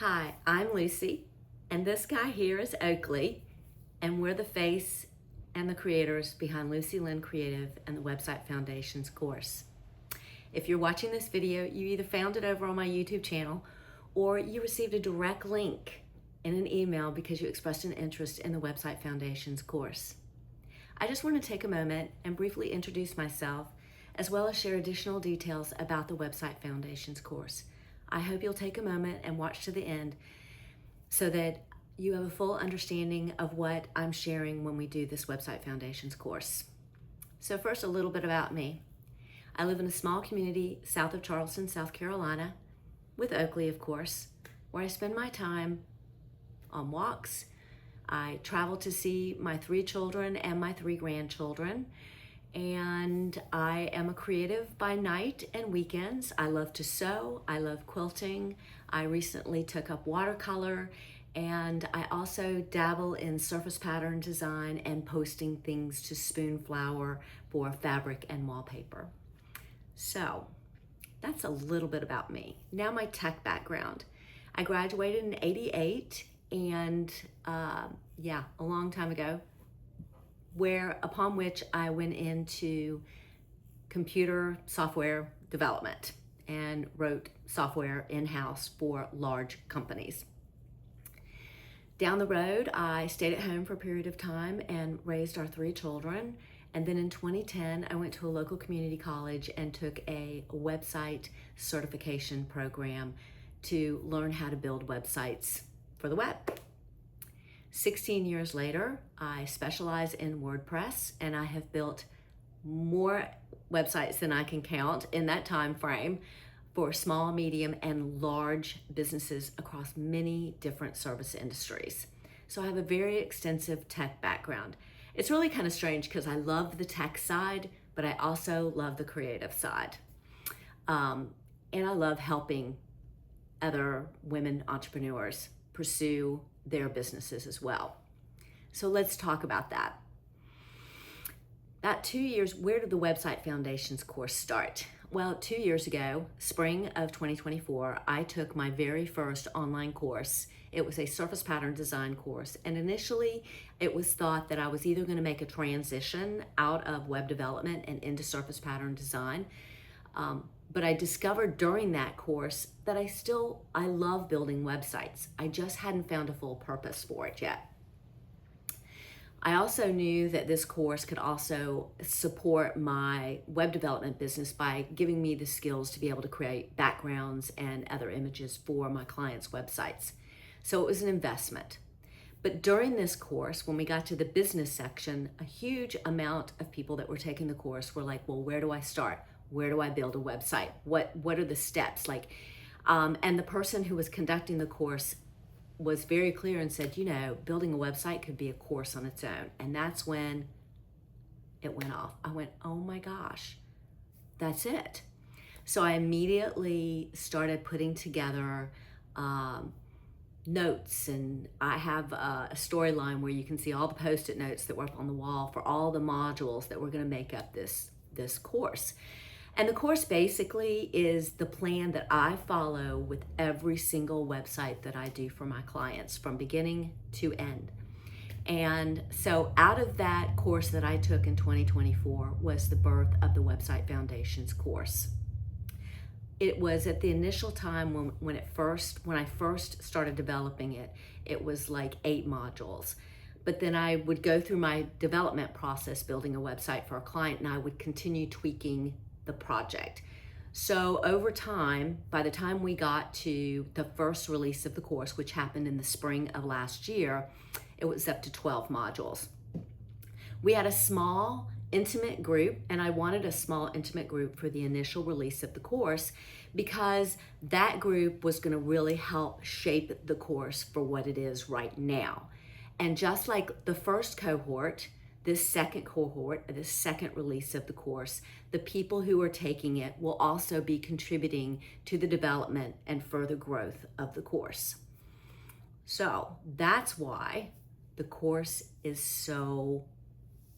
Hi, I'm Lucy, and this guy here is Oakley, and we're the face and the creators behind Lucy Lynn Creative and the Website Foundations course. If you're watching this video, you either found it over on my YouTube channel or you received a direct link in an email because you expressed an interest in the Website Foundations course. I just want to take a moment and briefly introduce myself as well as share additional details about the Website Foundations course. I hope you'll take a moment and watch to the end so that you have a full understanding of what I'm sharing when we do this Website Foundations course. So first, a little bit about me. I live in a small community south of Charleston, South Carolina, with Oakley, of course, where I spend my time on walks. I travel to see my 3 children and my 3 grandchildren, and I am a creative by night and weekends. I love to sew, I love quilting. I recently took up watercolor, and I also dabble in surface pattern design and posting things to Spoonflower for fabric and wallpaper. So that's a little bit about me. Now my tech background. I graduated in '88, and a long time ago, upon which I went into computer software development and wrote software in-house for large companies. Down the road, I stayed at home for a period of time and raised our 3 children. And then in 2010, I went to a local community college and took a website certification program to learn how to build websites for the web. 16 years later, I specialize in WordPress, and I have built more websites than I can count in that time frame for small, medium, and large businesses across many different service industries. So I have a very extensive tech background. It's really kind of strange because I love the tech side, but I also love the creative side. And I love helping other women entrepreneurs pursue their businesses as well. So let's talk about that. About 2 years, where did the Website Foundations course start? Well, 2 years ago, spring of 2024, I took my very first online course. It was a surface pattern design course. And initially, it was thought that I was either going to make a transition out of web development and into surface pattern design. But I discovered during that course that I love building websites. I just hadn't found a full purpose for it yet. I also knew that this course could also support my web development business by giving me the skills to be able to create backgrounds and other images for my clients' websites. So it was an investment. But during this course, when we got to the business section, a huge amount of people that were taking the course were like, well, where do I start? Where do I build a website? What are the steps? And the person who was conducting the course was very clear and said, building a website could be a course on its own. And that's when it went off. I went, oh my gosh, that's it. So I immediately started putting together notes, and I have a storyline where you can see all the Post-it notes that were up on the wall for all the modules that were going to make up this course. And the course basically is the plan that I follow with every single website that I do for my clients from beginning to end. And so out of that course that I took in 2024 was the birth of the Website Foundations course. It was at the initial time when I first started developing it, it was like 8 modules. But then I would go through my development process building a website for a client, and I would continue tweaking the project. So over time, by the time we got to the first release of the course, which happened in the spring of last year, it was up to 12 modules. We had a small, intimate group, and I wanted a small, intimate group for the initial release of the course because that group was going to really help shape the course for what it is right now. And just like the first cohort, this second release of the course, the people who are taking it will also be contributing to the development and further growth of the course. So that's why the course is so,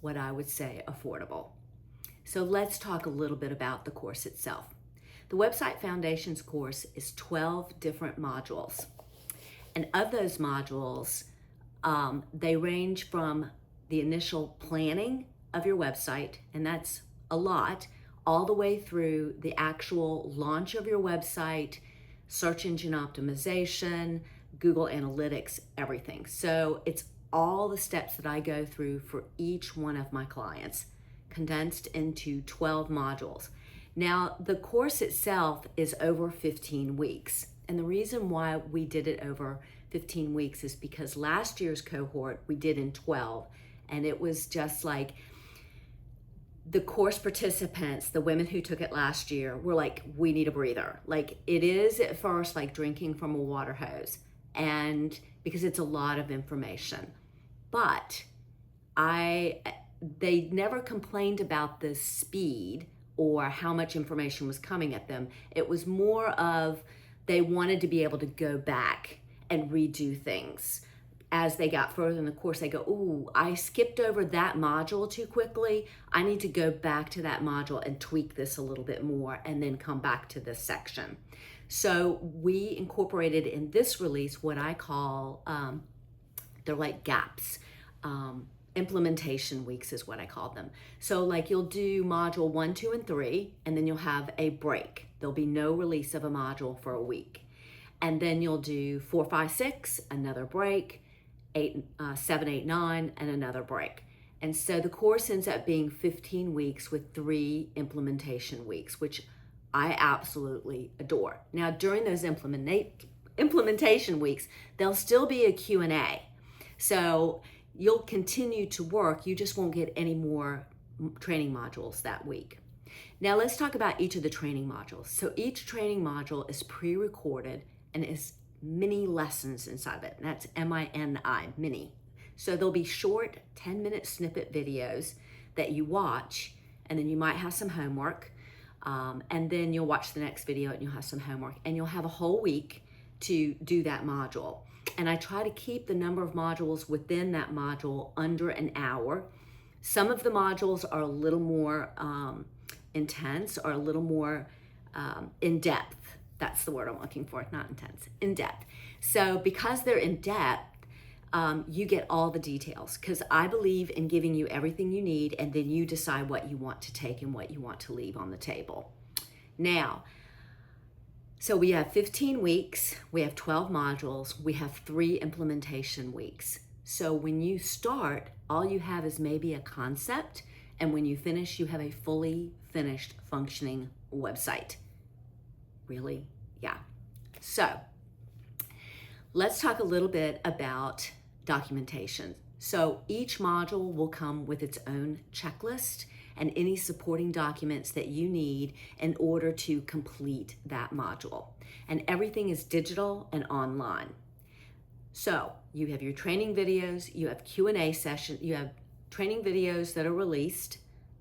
what I would say, affordable. So let's talk a little bit about the course itself. The Website Foundations course is 12 different modules. And of those modules, they range from the initial planning of your website, and that's a lot, all the way through the actual launch of your website, search engine optimization, Google Analytics, everything. So it's all the steps that I go through for each one of my clients, condensed into 12 modules. Now, the course itself is over 15 weeks. And the reason why we did it over 15 weeks is because last year's cohort we did in 12, and it was just like the course participants, the women who took it last year, were like, we need a breather. Like, it is at first like drinking from a water hose, and because it's a lot of information. But they never complained about the speed or how much information was coming at them. It was more of they wanted to be able to go back and redo things. As they got further in the course, they go, ooh, I skipped over that module too quickly. I need to go back to that module and tweak this a little bit more and then come back to this section. So we incorporated in this release what I call, they're like gaps. Implementation weeks is what I call them. So like you'll do module 1, 2, and 3, and then you'll have a break. There'll be no release of a module for a week. And then you'll do 4, 5, 6, another break, 7, 8, 9, and another break. And so the course ends up being 15 weeks with 3 implementation weeks, which I absolutely adore. Now, during those implementation weeks, there'll still be a Q&A. So you'll continue to work, you just won't get any more training modules that week. Now let's talk about each of the training modules. So each training module is pre-recorded and is mini lessons inside of it. And that's M-I-N-I, mini. So there'll be short 10-minute snippet videos that you watch, and then you might have some homework, and then you'll watch the next video and you'll have some homework, and you'll have a whole week to do that module. And I try to keep the number of modules within that module under an hour. Some of the modules are a little more intense or a little more in-depth. That's the word I'm looking for, not intense, in-depth. So because they're in-depth, you get all the details, because I believe in giving you everything you need, and then you decide what you want to take and what you want to leave on the table. Now, so we have 15 weeks, we have 12 modules, we have 3 implementation weeks. So when you start, all you have is maybe a concept, and when you finish, you have a fully finished functioning website. Really? Yeah. So let's talk a little bit about documentation. So each module will come with its own checklist and any supporting documents that you need in order to complete that module. And everything is digital and online. So you have your training videos, you have Q&A session, you have training videos that are released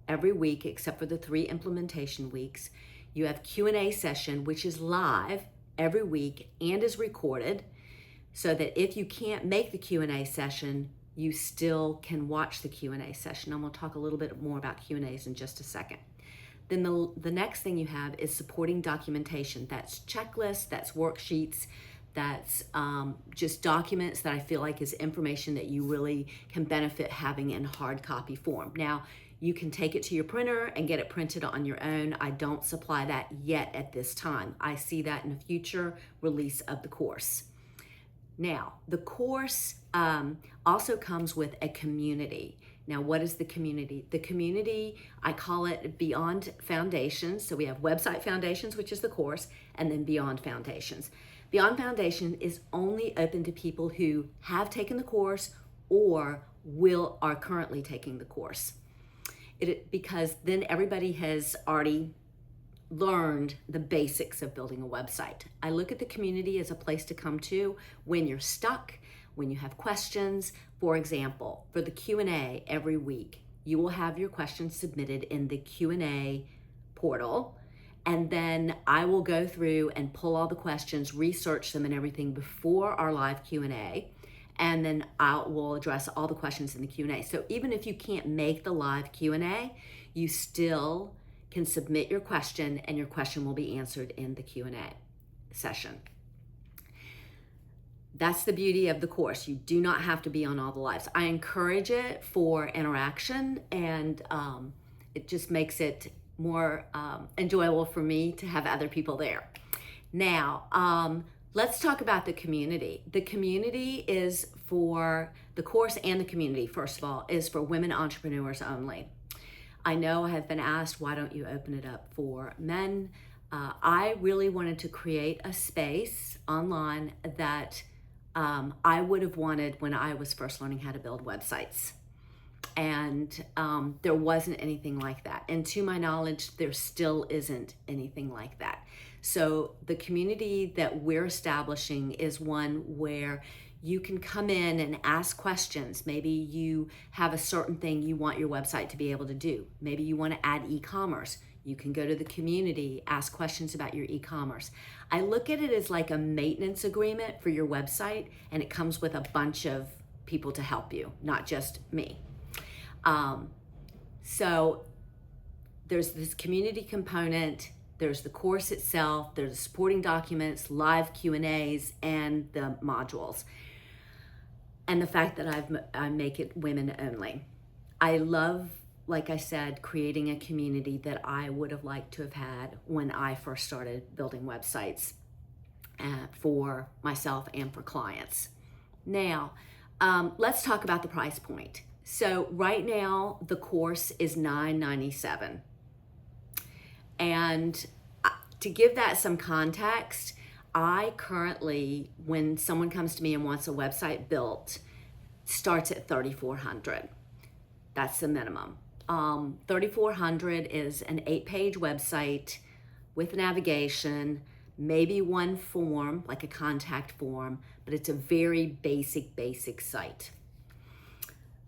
every week except for the 3 implementation weeks. You have Q&A session, which is live every week and is recorded, so that if you can't make the Q&A session, you still can watch the Q&A session. I'm gonna talk a little bit more about Q&As in just a second. Then the next thing you have is supporting documentation. That's checklists, that's worksheets, that's just documents that I feel like is information that you really can benefit having in hard copy form. Now, you can take it to your printer and get it printed on your own. I don't supply that yet at this time. I see that in a future release of the course. Now, the course also comes with a community. Now, what is the community? The community, I call it Beyond Foundations. So we have Website Foundations, which is the course, and then Beyond Foundations. Beyond Foundation is only open to people who have taken the course or are currently taking the course. Because then everybody has already learned the basics of building a website. I look at the community as a place to come to when you're stuck, when you have questions. For example, for the Q&A every week, you will have your questions submitted in the Q&A portal, and then I will go through and pull all the questions, research them and everything before our live Q&A, and then we'll address all the questions in the Q&A. So even if you can't make the live Q&A, you still can submit your question, and your question will be answered in the Q&A session. That's the beauty of the course. You do not have to be on all the lives. I encourage it for interaction, and it just makes it more enjoyable for me to have other people there. Now, let's talk about the community. The community is for the course, and the community, first of all, is for women entrepreneurs only. I know I have been asked, why don't you open it up for men? I really wanted to create a space online that I would have wanted when I was first learning how to build websites. And there wasn't anything like that. And to my knowledge, there still isn't anything like that. So the community that we're establishing is one where you can come in and ask questions. Maybe you have a certain thing you want your website to be able to do. Maybe you want to add e-commerce. You can go to the community, ask questions about your e-commerce. I look at it as like a maintenance agreement for your website, and it comes with a bunch of people to help you, not just me. So there's this community component, there's the course itself, there's the supporting documents, live Q&As, and the modules. And the fact that I make it women only. I love, like I said, creating a community that I would have liked to have had when I first started building websites for myself and for clients. Now, let's talk about the price point. So right now, the course is $9.97. And to give that some context, I currently, when someone comes to me and wants a website built, starts at $3,400. That's the minimum. $3,400 is an 8-page website with navigation, maybe one form, like a contact form, but it's a very basic site.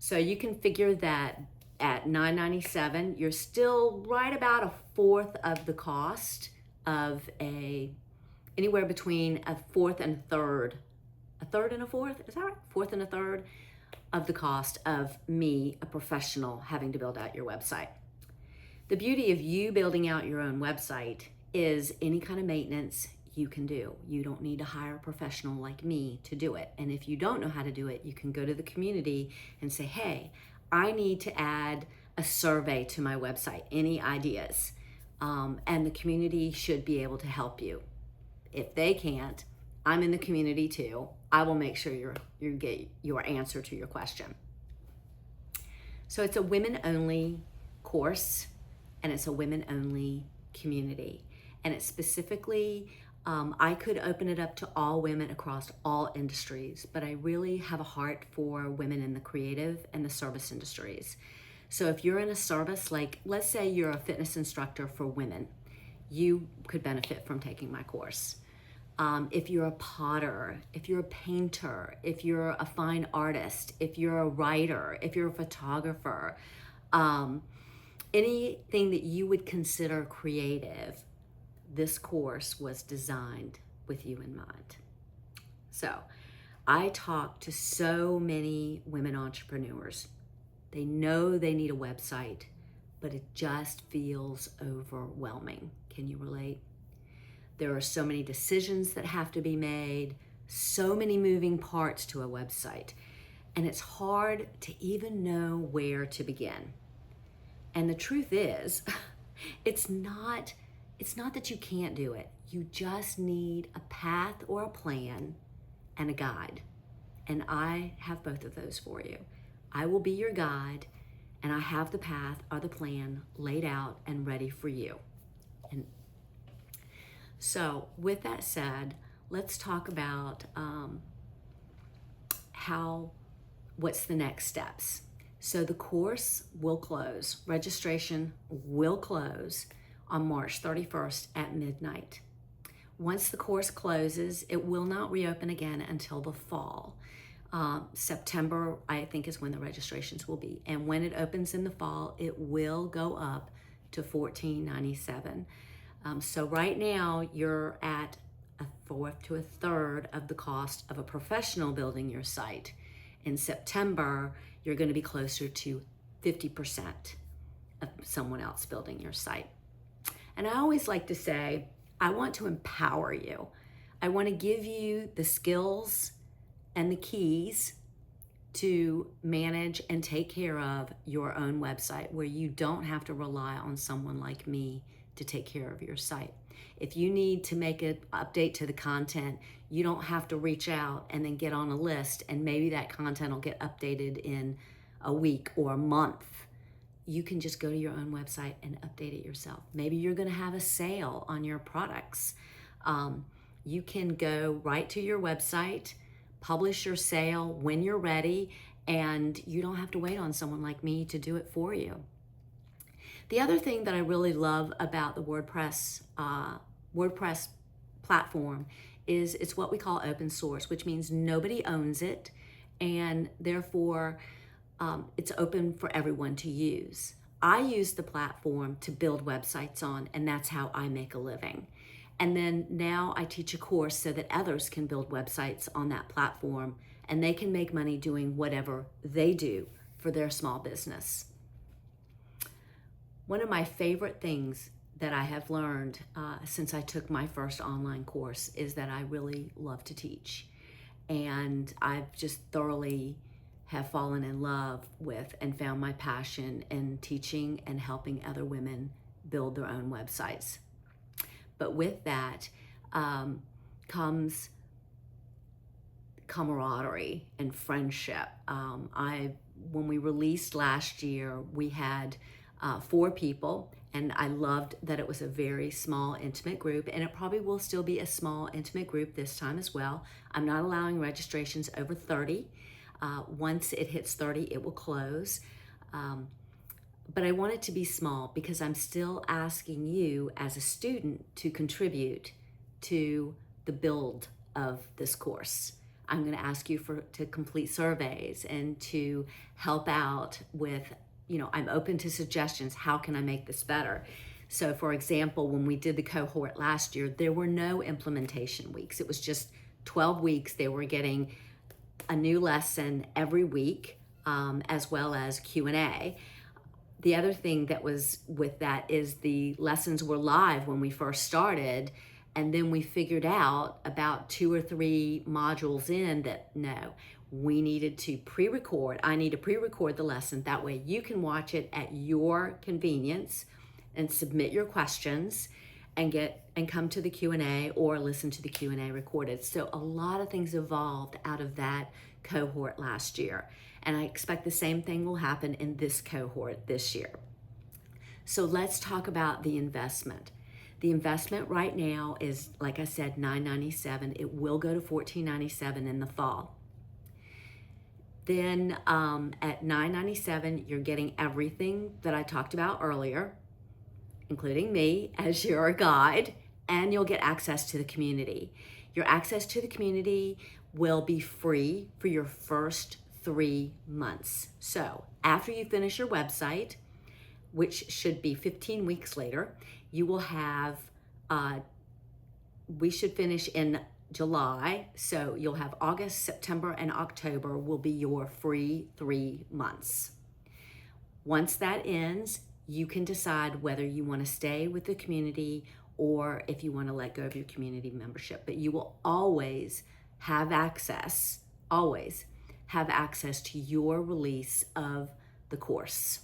So you can figure that at $9.97, you're still right about a fourth of the cost of anywhere between a fourth and a third and a fourth, is that right? Fourth and a third of the cost of me, a professional, having to build out your website. The beauty of you building out your own website is any kind of maintenance you can do. You don't need to hire a professional like me to do it. And if you don't know how to do it, you can go to the community and say, hey, I need to add a survey to my website. Any ideas? And the community should be able to help you. If they can't, I'm in the community too. I will make sure you get your answer to your question. So it's a women-only course, and it's a women-only community. And it's specifically, I could open it up to all women across all industries, but I really have a heart for women in the creative and the service industries. So if you're in a service, like let's say you're a fitness instructor for women, you could benefit from taking my course. If you're a potter, if you're a painter, if you're a fine artist, if you're a writer, if you're a photographer, anything that you would consider creative, this course was designed with you in mind. So I talk to so many women entrepreneurs. They know they need a website, but it just feels overwhelming. Can you relate? There are so many decisions that have to be made, so many moving parts to a website, and it's hard to even know where to begin. And the truth is, it's not that you can't do it. You just need a path or a plan and a guide. And I have both of those for you. I will be your guide, and I have the path or the plan laid out and ready for you. And so with that said, let's talk about what's the next steps. So the course will close, registration will close on March 31st at midnight. Once the course closes, it will not reopen again until the fall. September, I think, is when the registrations will be. And when it opens in the fall, it will go up to $14.97. So right now, you're at a fourth to a third of the cost of a professional building your site. In September, you're going to be closer to 50% of someone else building your site. And I always like to say, I want to empower you. I want to give you the skills and the keys to manage and take care of your own website, where you don't have to rely on someone like me to take care of your site. If you need to make an update to the content, you don't have to reach out and then get on a list, and maybe that content will get updated in a week or a month. You can just go to your own website and update it yourself. Maybe you're going to have a sale on your products. You can go right to your website, publish your sale when you're ready, and you don't have to wait on someone like me to do it for you. The other thing that I really love about the WordPress platform is it's what we call open source, which means nobody owns it, and therefore it's open for everyone to use. I use the platform to build websites on, and that's how I make a living. And then now I teach a course so that others can build websites on that platform, and they can make money doing whatever they do for their small business. One of my favorite things that I have learned since I took my first online course is that I really love to teach. And I've just thoroughly have fallen in love with and found my passion in teaching and helping other women build their own websites. But with that comes camaraderie and friendship. When we released last year, we had 4 people, and I loved that it was a very small, intimate group, and it probably will still be a small, intimate group this time as well. I'm not allowing registrations over 30. Once it hits 30, it will close. But I want it to be small because I'm still asking you as a student to contribute to the build of this course. I'm going to ask you to complete surveys and to help out with, I'm open to suggestions. How can I make this better? So for example, when we did the cohort last year, there were no implementation weeks. It was just 12 weeks. They were getting a new lesson every week, as well as Q&A. The other thing that was with that is the lessons were live when we first started, and then we figured out about 2 or 3 modules in that no, we needed to pre-record. I need to pre-record the lesson. That way you can watch it at your convenience and submit your questions and come to the Q&A or listen to the Q&A recorded. So a lot of things evolved out of that cohort last year. And I expect the same thing will happen in this cohort this year. So let's talk about the investment. The investment right now is, like I said, $9.97. It will go to $14.97 in the fall. Then at $9.97, you're getting everything that I talked about earlier, including me as your guide, and you'll get access to the community. Your access to the community will be free for your first 3 months. So after you finish your website, which should be 15 weeks later, you will have, we should finish in July. So you'll have August, September, and October will be your free 3 months. Once that ends, you can decide whether you want to stay with the community or if you want to let go of your community membership. But you will always have access to your release of the course.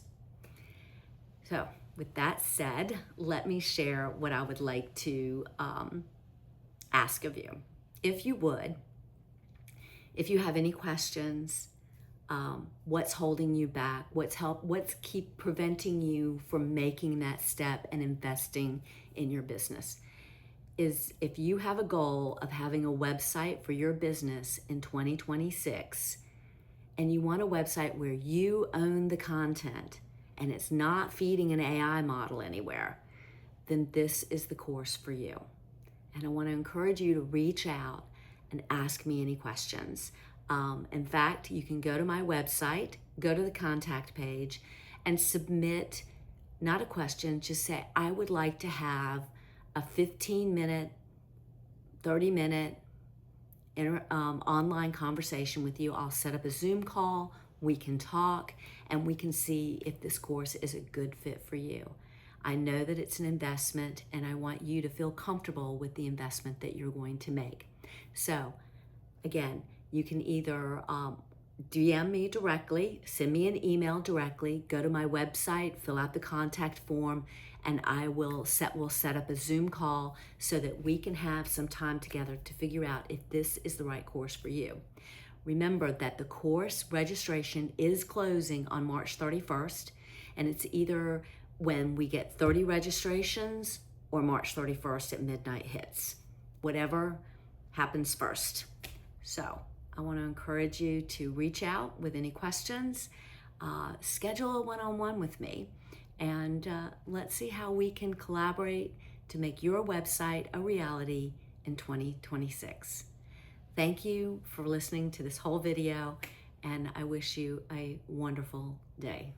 So with that said, let me share what I would like to ask of you. If you would, if you have any questions, what's holding you back, what's keep preventing you from making that step and investing in your business, is if you have a goal of having a website for your business in 2026, and you want a website where you own the content and it's not feeding an AI model anywhere, then this is the course for you. And I want to encourage you to reach out and ask me any questions. In fact, you can go to my website, go to the contact page, and submit, not a question, just say, I would like to have a 15-minute, 30-minute online conversation with you. I'll set up a Zoom call, we can talk, and we can see if this course is a good fit for you. I know that it's an investment, and I want you to feel comfortable with the investment that you're going to make. So again, You can either DM me directly, send me an email directly, go to my website, fill out the contact form, and we'll set up a Zoom call so that we can have some time together to figure out if this is the right course for you. Remember that the course registration is closing on March 31st, and it's either when we get 30 registrations or March 31st at midnight hits. Whatever happens first. So I want to encourage you to reach out with any questions, schedule a one-on-one with me, and let's see how we can collaborate to make your website a reality in 2026. Thank you for listening to this whole video, and I wish you a wonderful day.